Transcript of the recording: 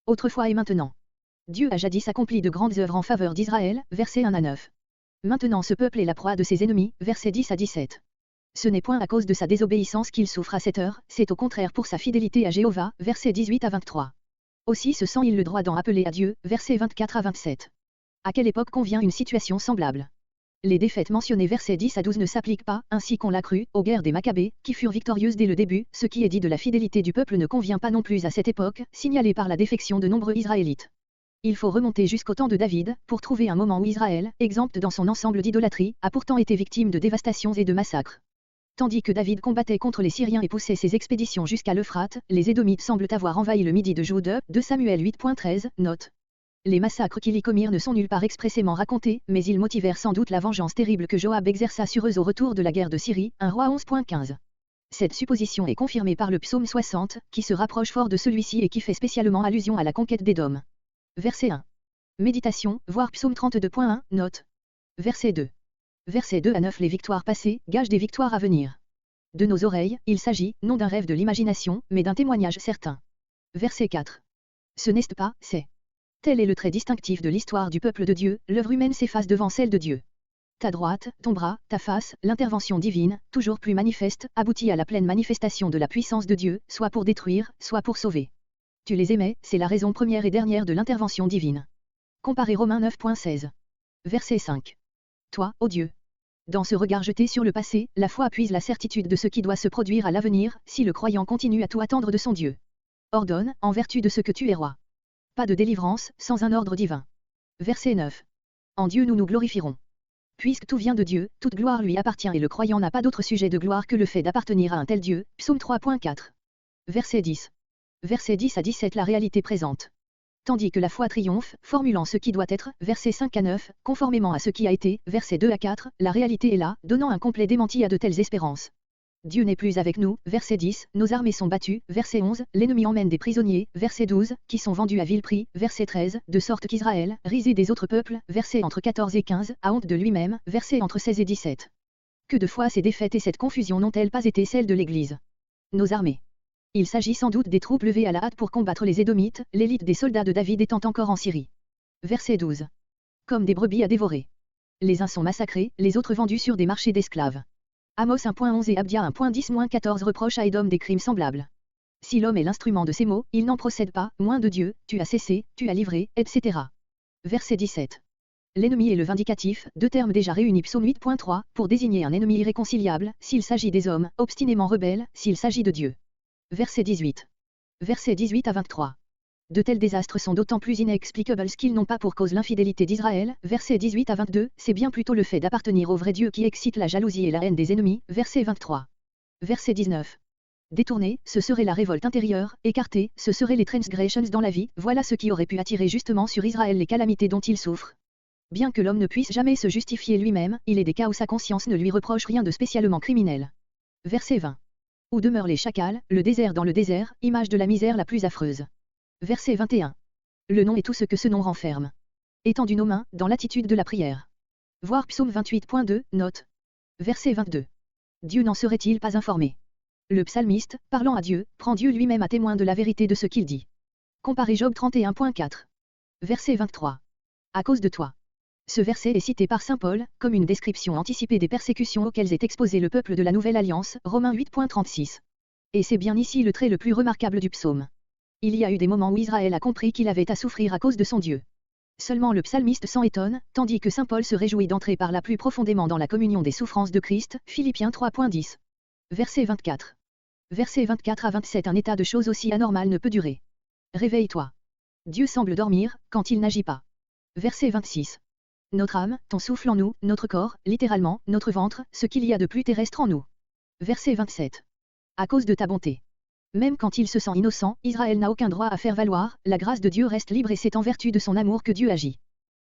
Autrefois et maintenant. Dieu a jadis accompli de grandes œuvres en faveur d'Israël, versets 1 à 9. Maintenant ce peuple est la proie de ses ennemis, versets 10 à 17. Ce n'est point à cause de sa désobéissance qu'il souffre à cette heure, c'est au contraire pour sa fidélité à Jéhovah, versets 18 à 23. Aussi se sent-il le droit d'en appeler à Dieu, versets 24 à 27. À quelle époque convient une situation semblable? Les défaites mentionnées versets 10 à 12 ne s'appliquent pas, ainsi qu'on l'a cru, aux guerres des Maccabées, qui furent victorieuses dès le début. Ce qui est dit de la fidélité du peuple ne convient pas non plus à cette époque, signalée par la défection de nombreux Israélites. Il faut remonter jusqu'au temps de David, pour trouver un moment où Israël, exempt dans son ensemble d'idolâtrie, a pourtant été victime de dévastations et de massacres. Tandis que David combattait contre les Syriens et poussait ses expéditions jusqu'à l'Euphrate, les Édomites semblent avoir envahi le Midi de Jude, 2 Samuel 8.13, note. Les massacres qu'ils y commirent ne sont nulle part expressément racontés, mais ils motivèrent sans doute la vengeance terrible que Joab exerça sur eux au retour de la guerre de Syrie, 1 Roi 11.15. Cette supposition est confirmée par le psaume 60, qui se rapproche fort de celui-ci et qui fait spécialement allusion à la conquête d'Édom. Verset 1. Méditation, voir psaume 32.1, note. Verset 2. Verset 2 à 9. Les victoires passées, gagent des victoires à venir. De nos oreilles, il s'agit, non d'un rêve de l'imagination, mais d'un témoignage certain. Verset 4. Ce n'est pas, c'est. Tel est le trait distinctif de l'histoire du peuple de Dieu, l'œuvre humaine s'efface devant celle de Dieu. Ta droite, ton bras, ta face, l'intervention divine, toujours plus manifeste, aboutit à la pleine manifestation de la puissance de Dieu, soit pour détruire, soit pour sauver. Tu les aimais, c'est la raison première et dernière de l'intervention divine. Comparez Romains 9.16. Verset 5. Toi, ô Dieu. Dans ce regard jeté sur le passé, la foi puise la certitude de ce qui doit se produire à l'avenir, si le croyant continue à tout attendre de son Dieu. Ordonne, en vertu de ce que tu es roi. Pas de délivrance, sans un ordre divin. Verset 9. En Dieu nous nous glorifierons. Puisque tout vient de Dieu, toute gloire lui appartient et le croyant n'a pas d'autre sujet de gloire que le fait d'appartenir à un tel Dieu. Psaume 3.4. Verset 10. Verset 10 à 17. La réalité présente. Tandis que la foi triomphe, formulant ce qui doit être, versets 5 à 9, conformément à ce qui a été, versets 2 à 4, la réalité est là, donnant un complet démenti à de telles espérances. Dieu n'est plus avec nous, verset 10, nos armées sont battues, verset 11, l'ennemi emmène des prisonniers, verset 12, qui sont vendus à vil prix, verset 13, de sorte qu'Israël, risé des autres peuples, verset entre 14 et 15, a honte de lui-même, verset entre 16 et 17. Que de fois ces défaites et cette confusion n'ont-elles pas été celles de l'Église? Nos armées. Il s'agit sans doute des troupes levées à la hâte pour combattre les Édomites, l'élite des soldats de David étant encore en Syrie. Verset 12. Comme des brebis à dévorer. Les uns sont massacrés, les autres vendus sur des marchés d'esclaves. Amos 1.11 et Abdia 1.10-14 reprochent à Édom des crimes semblables. Si l'homme est l'instrument de ces mots, il n'en procède pas, moins de Dieu, tu as cessé, tu as livré, etc. Verset 17. L'ennemi et le vindicatif, deux termes déjà réunis psaume 8.3, pour désigner un ennemi irréconciliable, s'il s'agit des hommes, obstinément rebelles, s'il s'agit de Dieu. Verset 18. Verset 18 à 23. De tels désastres sont d'autant plus inexplicables qu'ils n'ont pas pour cause l'infidélité d'Israël, versets 18 à 22, c'est bien plutôt le fait d'appartenir au vrai Dieu qui excite la jalousie et la haine des ennemis, verset 23. Verset 19. Détourner, ce serait la révolte intérieure, écarter, ce seraient les transgressions dans la vie, voilà ce qui aurait pu attirer justement sur Israël les calamités dont il souffre. Bien que l'homme ne puisse jamais se justifier lui-même, il est des cas où sa conscience ne lui reproche rien de spécialement criminel. Verset 20. Où demeurent les chacals, le désert dans le désert, image de la misère la plus affreuse. Verset 21. Le nom est tout ce que ce nom renferme. Étendu nos mains, dans l'attitude de la prière. Voir psaume 28.2, note. Verset 22. Dieu n'en serait-il pas informé? Le psalmiste, parlant à Dieu, prend Dieu lui-même à témoin de la vérité de ce qu'il dit. Comparez Job 31.4. Verset 23. À cause de toi. Ce verset est cité par saint Paul, comme une description anticipée des persécutions auxquelles est exposé le peuple de la Nouvelle Alliance, Romains 8.36. Et c'est bien ici le trait le plus remarquable du psaume. Il y a eu des moments où Israël a compris qu'il avait à souffrir à cause de son Dieu. Seulement le psalmiste s'en étonne, tandis que saint Paul se réjouit d'entrer par là plus profondément dans la communion des souffrances de Christ, Philippiens 3.10. Verset 24. Verset 24 à 27. Un état de choses aussi anormal ne peut durer. Réveille-toi. Dieu semble dormir, quand il n'agit pas. Verset 26. Notre âme, ton souffle en nous, notre corps, littéralement, notre ventre, ce qu'il y a de plus terrestre en nous. Verset 27. À cause de ta bonté. Même quand il se sent innocent, Israël n'a aucun droit à faire valoir, la grâce de Dieu reste libre et c'est en vertu de son amour que Dieu agit.